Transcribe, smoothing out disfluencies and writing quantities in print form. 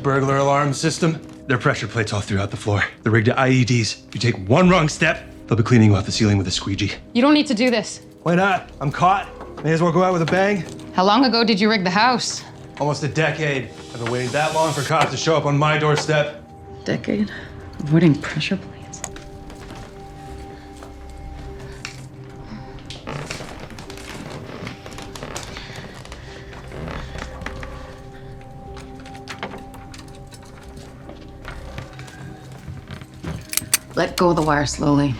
Burglar alarm system. There are pressure plates all throughout the floor. They're rigged to IEDs. If you take one wrong step, they'll be cleaning you off the ceiling with a squeegee. You don't need to do this. Why not? I'm caught. May as well go out with a bang. How long ago did you rig the house? Almost a decade. I've been waiting that long for cops to show up on my doorstep. Decade? Avoiding pressure plates? Let go of the wire slowly.